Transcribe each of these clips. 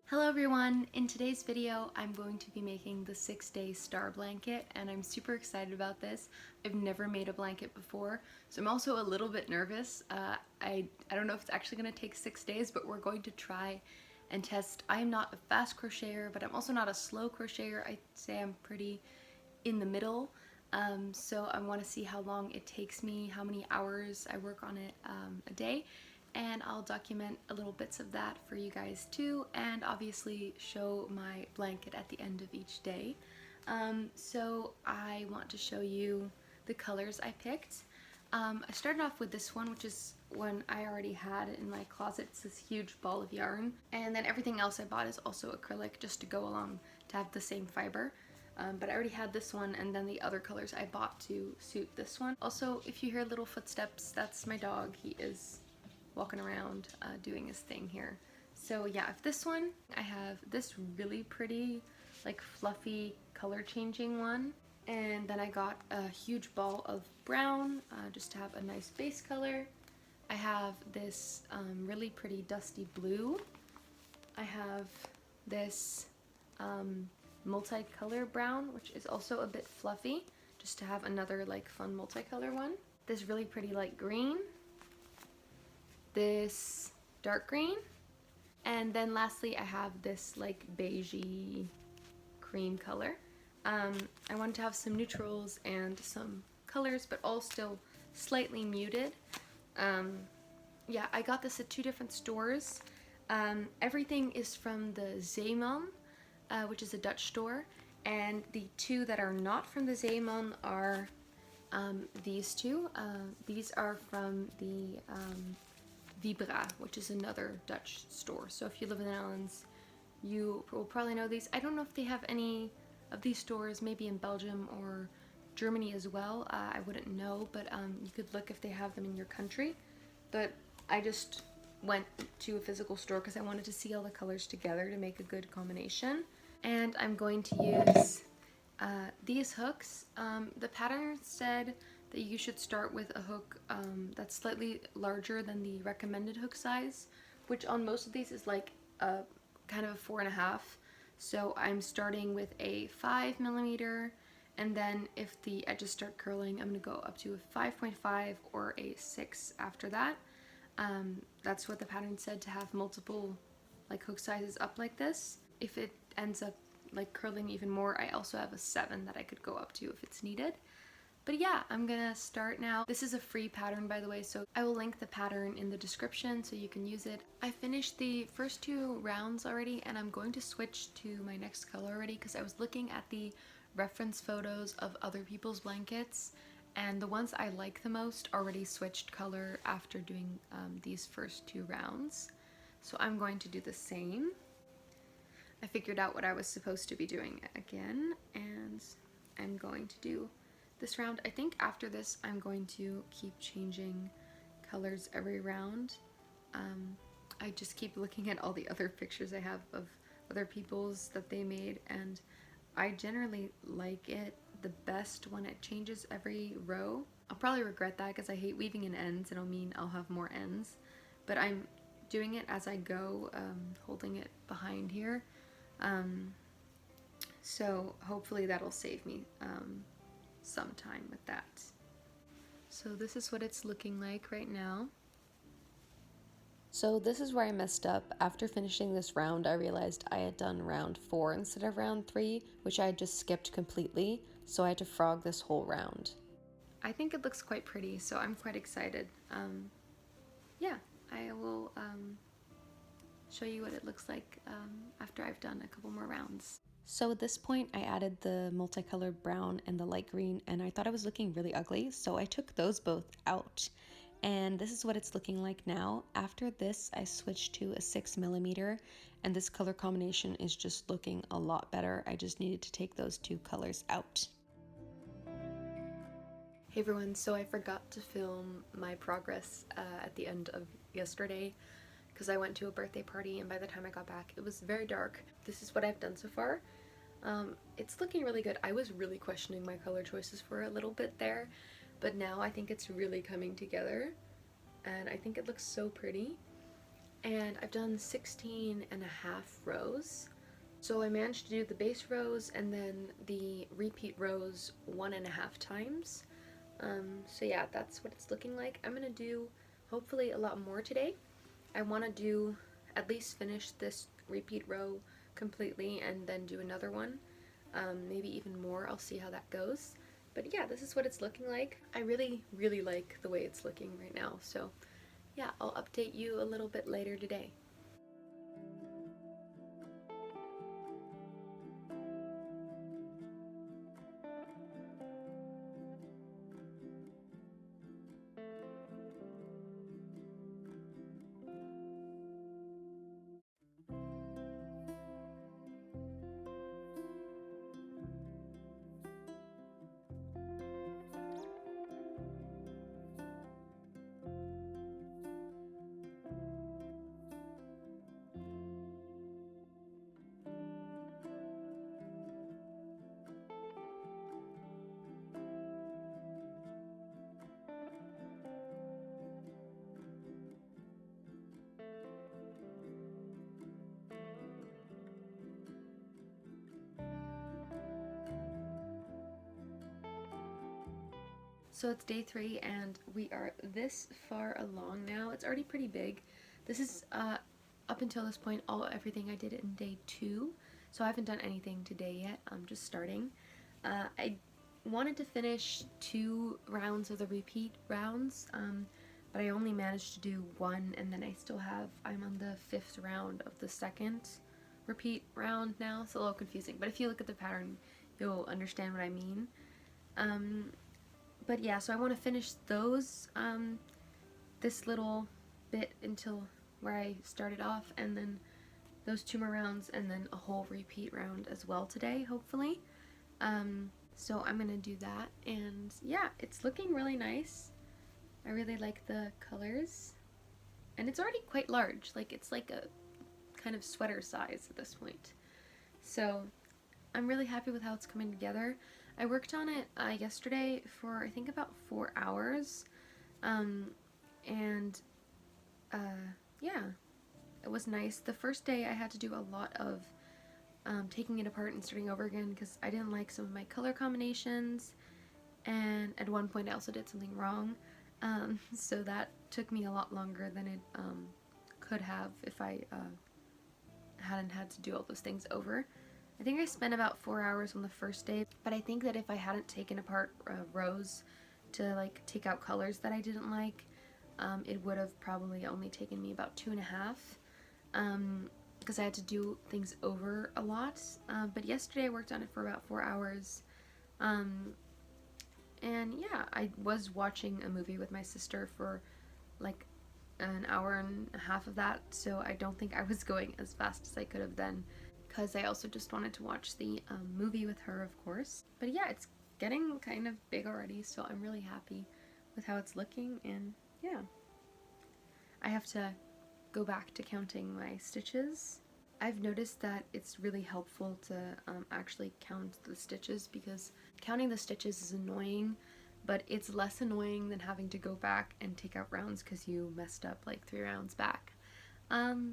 Hello everyone! In today's video I'm going to be making the 6-day star blanket and I'm super excited about this. I've never made a blanket before, so I'm also a little bit nervous. I don't know if it's actually going to take 6 days, but we're going to try and test. I am not a fast crocheter, but I'm also not a slow crocheter. I'd say I'm pretty in the middle. So I want to see how long it takes me, how many hours I work on it a day, and I'll document a little bits of that for you guys too, and obviously show my blanket at the end of each day. So I want to show you the colors I picked. I started off with this one, which is one I already had in my closet. It's this huge ball of yarn, and then everything else I bought is also acrylic just to go along to have the same fiber. But I already had this one, and then the other colors I bought to suit this one. Also, if you hear little footsteps, that's my dog. He is walking around doing his thing here. So yeah, if this one, I have this really pretty, like fluffy color changing one. And then I got a huge ball of brown just to have a nice base color. I have this really pretty dusty blue. I have this multicolor brown, which is also a bit fluffy, just to have another like fun multicolor one. This really pretty light green, this dark green, and then lastly I have this like beigey cream color. I wanted to have some neutrals and some colors, but all still slightly muted. Yeah, I got this at 2 different stores. Everything is from the Zeeman, which is a Dutch store, and the 2 that are not from the Zeeman are these 2. These are from the Vibra, which is another Dutch store. So if you live in the Netherlands, you will probably know these. I don't know if they have any of these stores, maybe in Belgium or Germany as well. I wouldn't know, but you could look if they have them in your country. But I just went to a physical store because I wanted to see all the colors together to make a good combination. And I'm going to use these hooks. The pattern said that you should start with a hook that's slightly larger than the recommended hook size, which on most of these is like a kind of a 4.5. So I'm starting with a 5mm, and then if the edges start curling, I'm going to go up to a 5.5 or a 6 after that. That's what the pattern said, to have multiple like hook sizes up like this. If it ends up like curling even more, I also have a 7 that I could go up to if it's needed. But yeah, I'm gonna start now. This is a free pattern, by the way, so I will link the pattern in the description so you can use it. I finished the first 2 rounds already, and I'm going to switch to my next color already because I was looking at the reference photos of other people's blankets, and the ones I like the most already switched color after doing these first 2 rounds. So I'm going to do the same. I figured out what I was supposed to be doing again, and I'm going to do this round. I think after this I'm going to keep changing colors every round. I just keep looking at all the other pictures I have of other people's that they made, and I generally like it the best when it changes every row. I'll probably regret that because I hate weaving in ends, and it'll mean I'll have more ends, but I'm doing it as I go, holding it behind here. So hopefully that'll save me some time with that. So this is what it's looking like right now. So this is where I messed up. After finishing this round, I realized I had done round 4 instead of round 3, which I had just skipped completely, so I had to frog this whole round. I think it looks quite pretty, so I'm quite excited. Yeah, I will show you what it looks like after I've done a couple more rounds. So at this point I added the multicolored brown and the light green, and I thought it was looking really ugly, so I took those both out. And this is what it's looking like now. After this I switched to a 6mm, and this color combination is just looking a lot better. I just needed to take those 2 colors out. Hey everyone, so I forgot to film my progress at the end of yesterday because I went to a birthday party, and by the time I got back it was very dark. This is what I've done so far. It's looking really good. I was really questioning my color choices for a little bit there, but now I think it's really coming together, and I think it looks so pretty. and I've done 16 and a half rows. So I managed to do the base rows and then the repeat rows 1.5 times. So yeah, that's what it's looking like. I'm gonna do hopefully a lot more today. I want to do at least finish this repeat row completely and then do another one, maybe even more. I'll see how that goes. But yeah, this is what it's looking like. I really, really like the way it's looking right now. So yeah, I'll update you a little bit later today. So it's day 3 and we are this far along now. It's already pretty big. This is up until this point everything I did in day 2. So I haven't done anything today yet. I'm just starting. I wanted to finish 2 rounds of the repeat rounds, but I only managed to do 1, and then I'm on the 5th round of the 2nd repeat round now. It's a little confusing, but if you look at the pattern, you'll understand what I mean. But yeah, so I want to finish those, this little bit until where I started off, and then those 2 more rounds, and then a whole repeat round as well today, hopefully. So I'm gonna do that, and yeah, it's looking really nice. I really like the colors, and it's already quite large. Like, it's like a kind of sweater size at this point. So I'm really happy with how it's coming together. I worked on it yesterday for I think about 4 hours, and yeah, it was nice. The first day I had to do a lot of taking it apart and starting over again because I didn't like some of my color combinations, and at one point I also did something wrong, so that took me a lot longer than it could have if I hadn't had to do all those things over. I think I spent about 4 hours on the first day, but I think that if I hadn't taken apart rows to like take out colors that I didn't like, it would have probably only taken me about 2.5, because I had to do things over a lot. But yesterday I worked on it for about 4 hours, and yeah, I was watching a movie with my sister for like an hour and a half of that, so I don't think I was going as fast as I could have then, because I also just wanted to watch the movie with her, of course. But yeah, it's getting kind of big already, so I'm really happy with how it's looking, and yeah. I have to go back to counting my stitches. I've noticed that it's really helpful to actually count the stitches, because counting the stitches is annoying, but it's less annoying than having to go back and take out rounds because you messed up like 3 rounds back.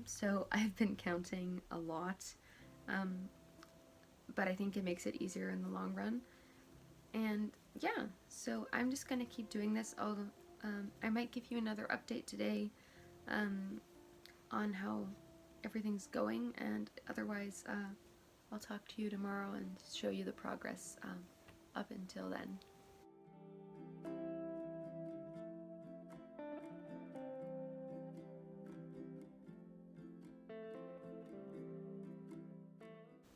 So I've been counting a lot, but I think it makes it easier in the long run. And yeah, so I'm just gonna keep doing this. I might give you another update today on how everything's going, and otherwise I'll talk to you tomorrow and show you the progress up until then.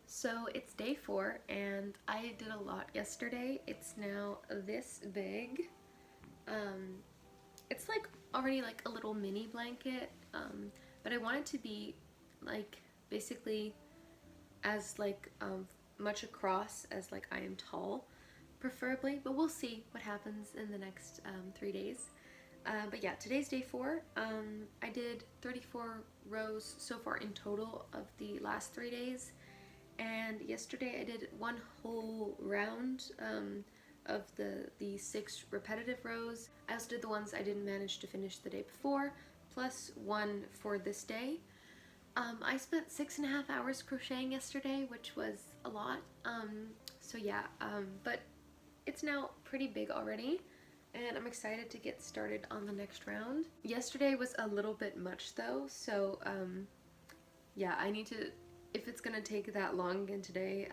So it's day 4 and I did a lot yesterday. It's now this big. It's like already like a little mini blanket, but I want it to be like basically as like much across as like I am tall, preferably, but we'll see what happens in the next 3 days. But yeah, today's day 4. I did 34 rows so far in total of the last 3 days, and yesterday I did 1 whole round of the 6 repetitive rows. I also did the ones I didn't manage to finish the day before, plus 1 for this day. I spent 6.5 hours crocheting yesterday, which was a lot. So yeah, but it's now pretty big already, and I'm excited to get started on the next round. Yesterday was a little bit much though, so yeah, I need to, if it's gonna take that long again today,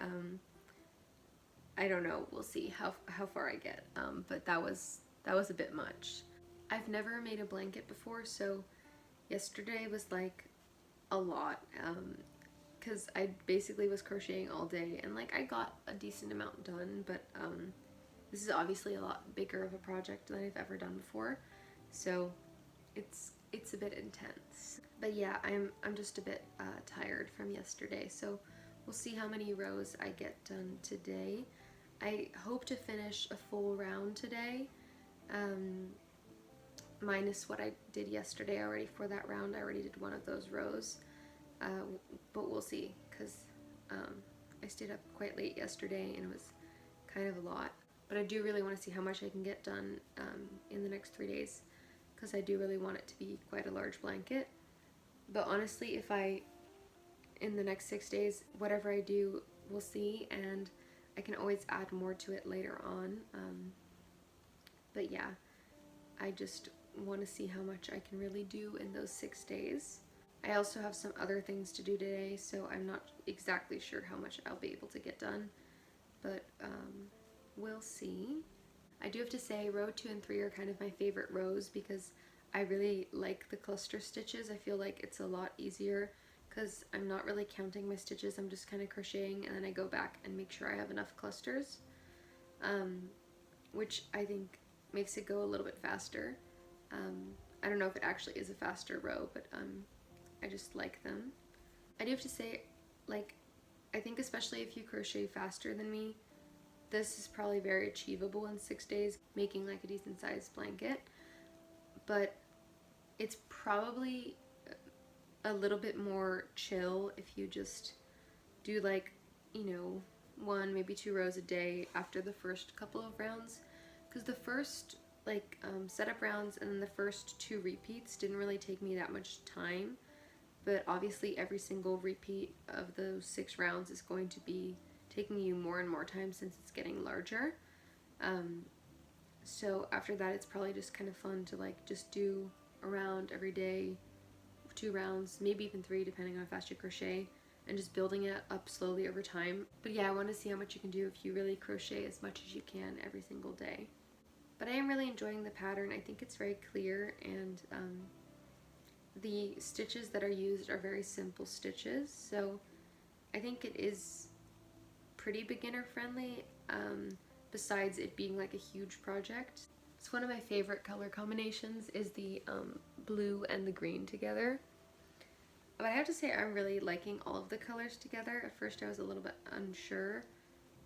I don't know, we'll see how far I get, but that was a bit much. I've never made a blanket before, so yesterday was like a lot, because I basically was crocheting all day, and like I got a decent amount done, but this is obviously a lot bigger of a project than I've ever done before, so it's a bit intense. But yeah, I'm just a bit tired from yesterday, so we'll see how many rows I get done today. I hope to finish a full round today, minus what I did yesterday already for that round. I already did one of those rows, but we'll see, because I stayed up quite late yesterday and it was kind of a lot. But I do really want to see how much I can get done in the next 3 days, because I do really want it to be quite a large blanket. But honestly, if in the next 6 days, whatever I do, we'll see, and I can always add more to it later on. But yeah, I just want to see how much I can really do in those 6 days. I also have some other things to do today, so I'm not exactly sure how much I'll be able to get done, but we'll see. I do have to say row 2 and 3 are kind of my favorite rows, because I really like the cluster stitches. I feel like it's a lot easier because I'm not really counting my stitches. I'm just kind of crocheting, and then I go back and make sure I have enough clusters, which I think makes it go a little bit faster. I don't know if it actually is a faster row, but I just like them. I do have to say, like, I think especially if you crochet faster than me, this is probably very achievable in 6 days, making like a decent sized blanket. But it's probably a little bit more chill if you just do like, you know, 1, maybe 2 rows a day after the first couple of rounds, because the first like setup rounds and then the first 2 repeats didn't really take me that much time, but obviously every single repeat of those 6 rounds is going to be taking you more and more time since it's getting larger. So after that, it's probably just kind of fun to like just do a round every day, 2 rounds, maybe even 3 depending on how fast you crochet, and just building it up slowly over time. But yeah, I want to see how much you can do if you really crochet as much as you can every single day. But I am really enjoying the pattern. I think it's very clear, and the stitches that are used are very simple stitches, so I think it is pretty beginner friendly, besides it being like a huge project. It's one of my favorite color combinations is the blue and the green together. But I have to say I'm really liking all of the colors together. At first I was a little bit unsure,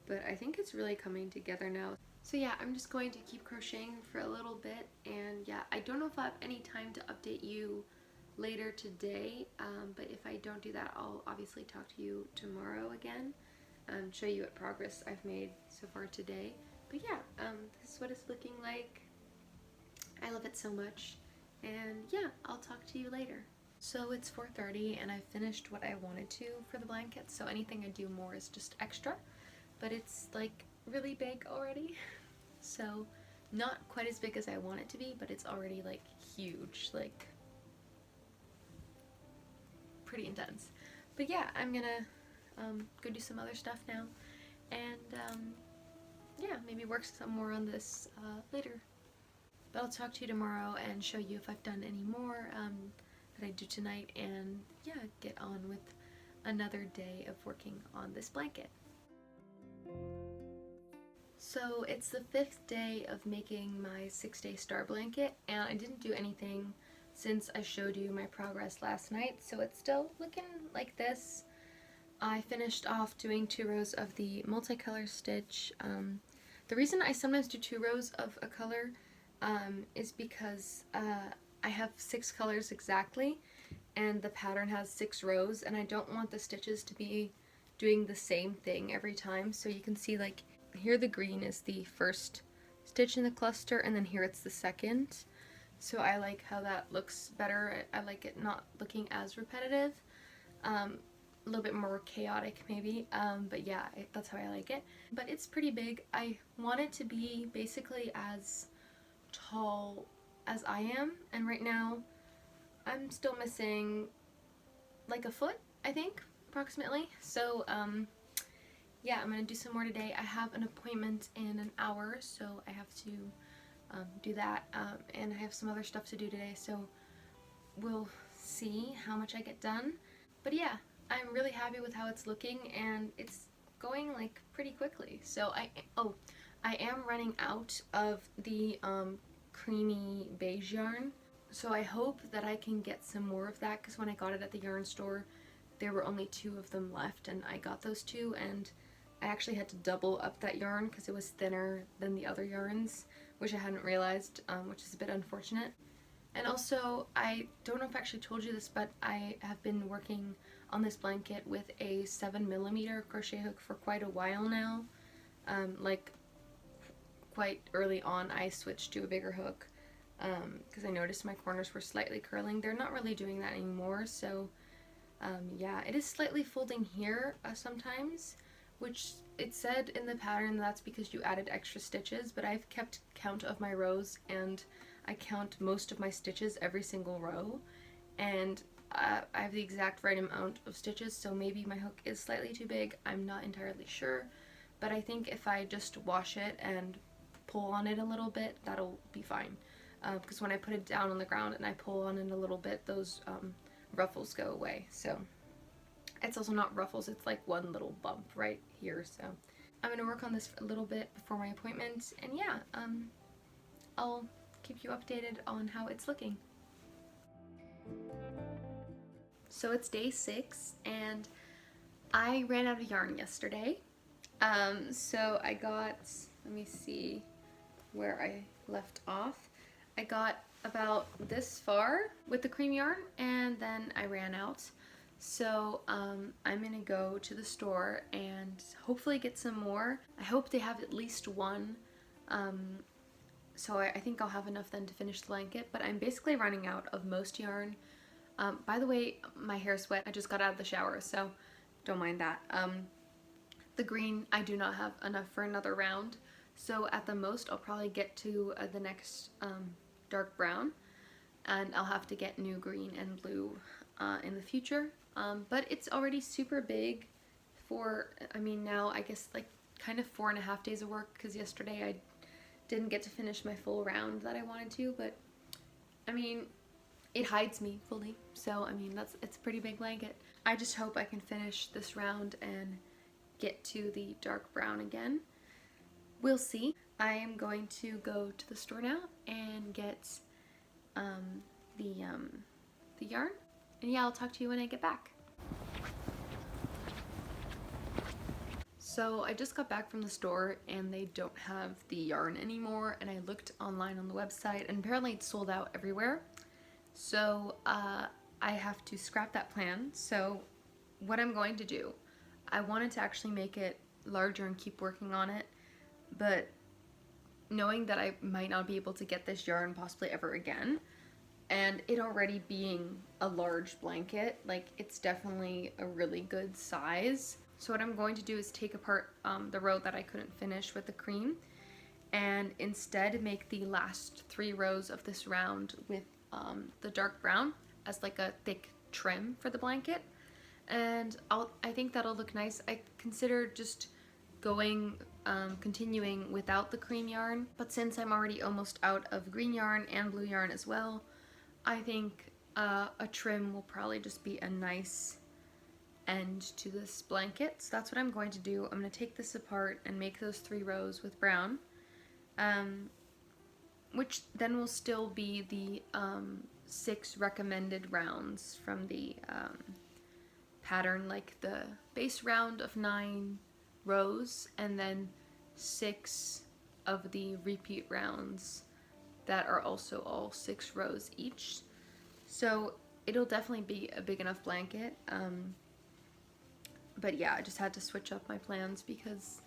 but I think it's really coming together now. So yeah, I'm just going to keep crocheting for a little bit, and yeah, I don't know if I'll have any time to update you later today, but if I don't do that, I'll obviously talk to you tomorrow again and show you what progress I've made so far today. But yeah, this is what it's looking like. I love it so much, and yeah, I'll talk to you later. So it's 4:30 and I finished what I wanted to for the blanket, so anything I do more is just extra, but it's like really big already. So not quite as big as I want it to be, but it's already like huge, like pretty intense. But yeah, I'm gonna go do some other stuff now, and yeah, maybe work some more on this later. But I'll talk to you tomorrow and show you if I've done any more that I do tonight, and yeah, get on with another day of working on this blanket. So it's the 5th day of making my 6-day star blanket, and I didn't do anything since I showed you my progress last night, so it's still looking like this. I finished off doing 2 rows of the multicolor stitch. The reason I sometimes do 2 rows of a color is because I have 6 colors exactly, and the pattern has 6 rows, and I don't want the stitches to be doing the same thing every time. So you can see, like, here the green is the first stitch in the cluster, and then here it's the second. So I like how that looks better. I like it not looking as repetitive. A little bit more chaotic maybe, but yeah, that's how I like it. But it's pretty big. I want it to be basically as tall as I am, and right now I'm still missing like a foot, I think, approximately. So yeah, I'm gonna do some more today. I have an appointment in an hour, so I have to do that, and I have some other stuff to do today, so we'll see how much I get done. But yeah, I'm really happy with how it's looking, and it's going like pretty quickly. So I am running out of the creamy beige yarn, so I hope that I can get some more of that, because when I got it at the yarn store there were only 2 of them left, and I got those 2, and I actually had to double up that yarn because it was thinner than the other yarns, which I hadn't realized, which is a bit unfortunate. And also, I don't know if I actually told you this, but I have been working on this blanket with a 7mm crochet hook for quite a while now. Like, quite early on I switched to a bigger hook because I noticed my corners were slightly curling. They're not really doing that anymore, so yeah, it is slightly folding here sometimes, which it said in the pattern that's because you added extra stitches, but I've kept count of my rows and I count most of my stitches every single row, and I have the exact right amount of stitches, so maybe my hook is slightly too big. I'm not entirely sure, but I think if I just wash it and pull on it a little bit, that'll be fine. Because when I put it down on the ground and I pull on it a little bit, those ruffles go away. So it's also not ruffles, it's like one little bump right here. So I'm gonna work on this a little bit before my appointment, and yeah, I'll keep you updated on how it's looking. So it's day 6 and I ran out of yarn yesterday. So I got, let me see where I left off. I got about this far with the cream yarn and then I ran out. So I'm gonna go to the store and hopefully get some more. I hope they have at least one. So I think I'll have enough then to finish the blanket, but I'm basically running out of most yarn. By the way, my hair's wet. I just got out of the shower, so don't mind that. The green, I do not have enough for another round, so at the most I'll probably get to the next dark brown, and I'll have to get new green and blue in the future. But it's already super big for, I mean, now I guess like kind of 4.5 days of work, because yesterday I didn't get to finish my full round that I wanted to, but I mean, it hides me fully, so I mean, it's a pretty big blanket. I just hope I can finish this round and get to the dark brown again. We'll see. I am going to go to the store now and get the yarn, and yeah, I'll talk to you when I get back. So I just got back from the store and they don't have the yarn anymore, and I looked online on the website and apparently it's sold out everywhere. So I have to scrap that plan. So what I'm going to do, I wanted to actually make it larger and keep working on it, but knowing that I might not be able to get this yarn possibly ever again, and it already being a large blanket, like it's definitely a really good size. So what I'm going to do is take apart the row that I couldn't finish with the cream, and instead make the last 3 rows of this round with the dark brown as like a thick trim for the blanket. And I think that'll look nice. I considered just continuing without the cream yarn, but since I'm already almost out of green yarn and blue yarn as well, I think a trim will probably just be a nice end to this blanket. So that's what I'm going to do. I'm going to take this apart and make those 3 rows with brown, which then will still be the 6 recommended rounds from the pattern, like the base round of 9 rows and then 6 of the repeat rounds that are also all 6 rows each. So it'll definitely be a big enough blanket. But yeah, I just had to switch up my plans because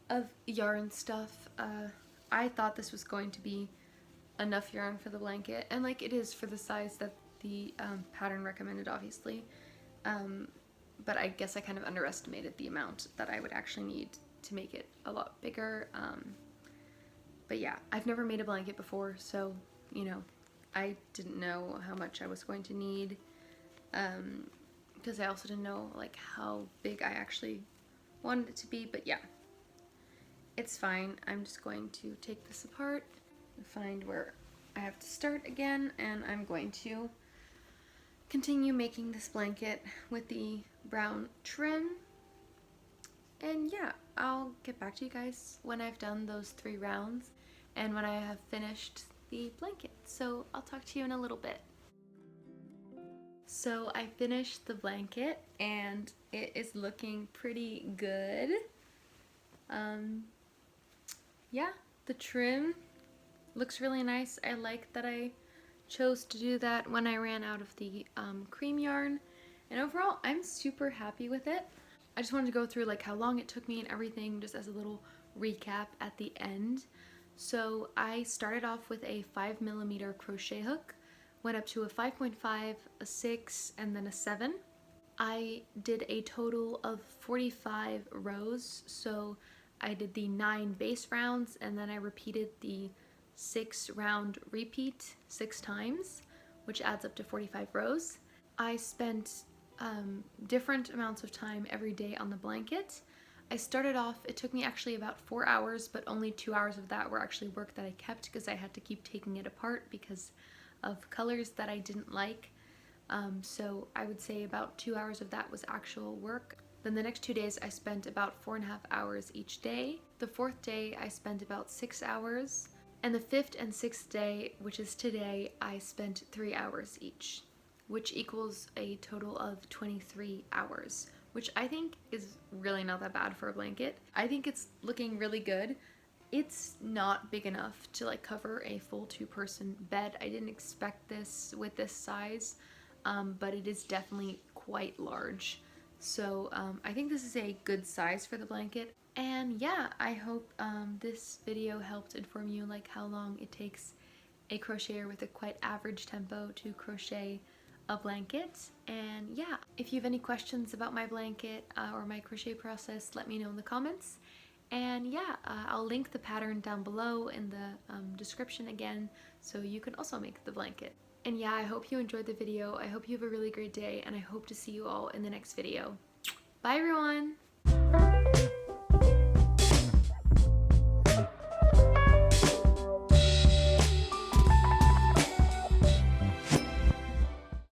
of yarn stuff. I thought this was going to be enough yarn for the blanket, and like it is for the size that the pattern recommended, obviously. But I guess I kind of underestimated the amount that I would actually need to make it a lot bigger. But yeah, I've never made a blanket before, so, you know, I didn't know how much I was going to need, because I also didn't know like how big I actually wanted it to be. But yeah, it's fine. I'm just going to take this apart and find where I have to start again, and I'm going to continue making this blanket with the brown trim. And yeah, I'll get back to you guys when I've done those 3 rounds and when I have finished the blanket. So I'll talk to you in a little bit. So I finished the blanket and it is looking pretty good. Yeah, the trim looks really nice. I like that I chose to do that when I ran out of the cream yarn, and overall I'm super happy with it. I just wanted to go through like how long it took me and everything, just as a little recap at the end. So I started off with a 5mm crochet hook, went up to a 5.5, a 6, and then a 7. I did a total of 45 rows, so I did the 9 base rounds and then I repeated the 6 round repeat 6 times, which adds up to 45 rows. I spent different amounts of time every day on the blanket. I started off, it took me actually about 4 hours, but only 2 hours of that were actually work that I kept because I had to keep taking it apart because of colors that I didn't like. So I would say about 2 hours of that was actual work. Then the next 2 days I spent about 4.5 hours each day. The 4th day I spent about 6 hours. And the 5th and 6th day, which is today, I spent 3 hours each, which equals a total of 23 hours, which I think is really not that bad for a blanket. I think it's looking really good. It's not big enough to like cover a full 2-person bed. I didn't expect this with this size, but it is definitely quite large. So I think this is a good size for the blanket. And yeah, I hope this video helped inform you like how long it takes a crocheter with a quite average tempo to crochet a blanket. And yeah, if you have any questions about my blanket or my crochet process, let me know in the comments. And yeah, I'll link the pattern down below in the description again, so you can also make the blanket. And yeah, I hope you enjoyed the video. I hope you have a really great day, and I hope to see you all in the next video. Bye everyone!